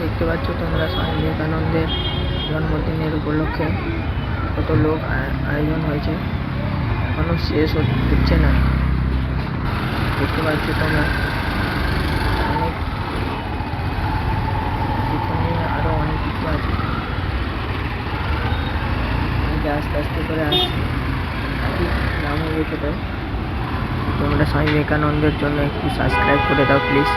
দেখতে পাচ্ছ তোমরা স্বামী বিবেকানন্দের জন্মদিনের উপলক্ষে কত লোক আয়োজন হয়েছে, এখনো শেষ হচ্ছে না। দেখতে পাচ্ছ তোমরা অনেক পিছনে আরো অনেক কিছু আছে, আস্তে আস্তে করে আসছে নাম হয়ে যেতে পারে। তোমরা স্বামী বিবেকানন্দের জন্য একটু সাবস্ক্রাইব করে দাও প্লিজ।